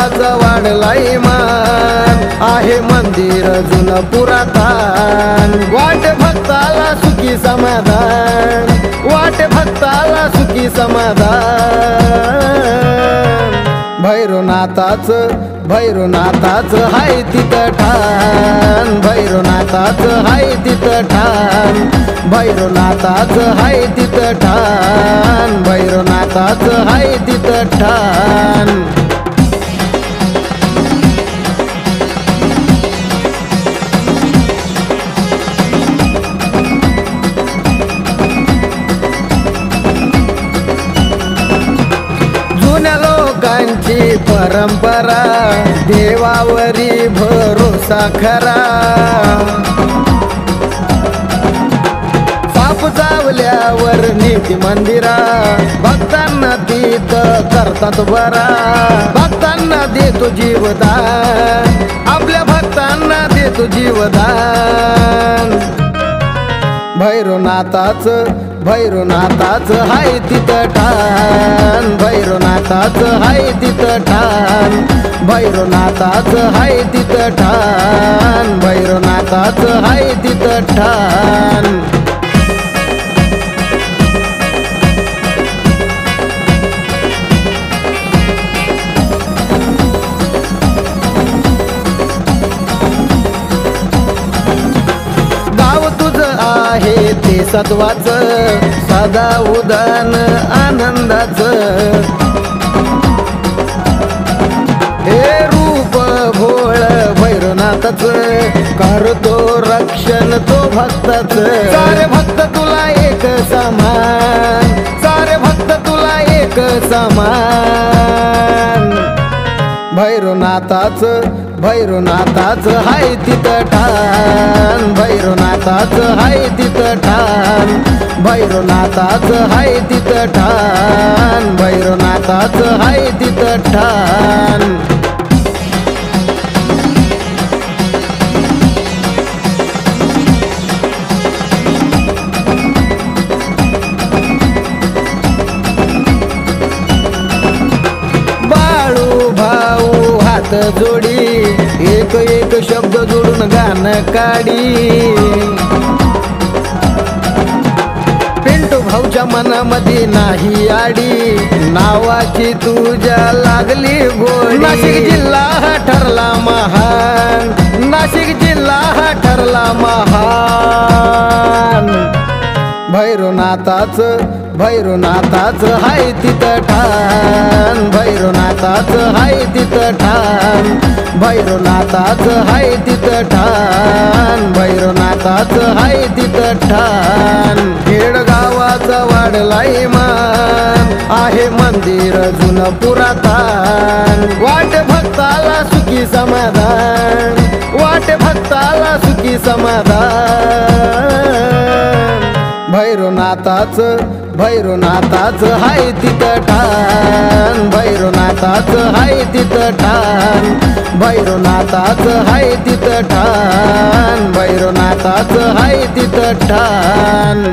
गावाचा वाढलाय मान आहे मंदिर जुनं पुरातन वाट भक्ताला सुखी समाधान वाट भक्ताला सुखी समाधान भैरवनाथाच हाय तिथं ठाण भैरवनाथाच हाय तिथं ठाण भैरवनाथाच हाय तिथं ठाण भैरवनाथाच हाय तिथं ठाण जुन्या लोकांची परंपरा देवावरी भरोसा खरा साप चावल्यावर नीती मंदिरा भक्तांना तिथं करतात बरा भक्तांना देतो जीवदान आपल्या भक्तांना देतो जीवदान भैरवनाथाच हाय तिथं ठाण भैरवनाथाच हाय तिथं ठाण भैरवनाथाच हाय तिथं ठाण भैरवनाथाच हाय तिथं ठाण आहे ते सत्वाचं सदा उदान आनंदाचं हे रूप भोळ भैरवनाथाचं करतो रक्षण तो भक्ताचं सारे भक्त तुला एक समान सारे भक्त तुला एक समान भैरवनाथाच हाय तिथं ठाण भैरवनाथाच हाय तिथं ठाण भैरवनाथाच हाय तिथं ठाण भैरवनाथाच हाय तिथं ठाण जोडी एक एक शब्द जोडून गाणं काढी पिंटू भाऊच्या मनामध्ये नाही आडी नावाची तुझ्या लागली गोडी नाशिक जिल्हा हा ठरला महान नाशिक जिल्हा हा ठरला महान भैरवनाथाच हाय तिथं ठाण भैरवनाथाच हाय तिथं ठाण भैरवनाथाच हाय तिथं ठाण भैरवनाथाच हाय तिथं ठाण खेड गावाचा वाढलाय मान आहे मंदिर जुनं पुरातन वाट भक्ताला सुखी समाधान वाट भक्ताला सुखी समाधान भैरवनाथाच हाय तिथं ठाण भैरवनाथाच हाय तिथं ठाण भैरवनाथाच हाय तिथं ठाण भैरवनाथाच हाय तिथं ठाण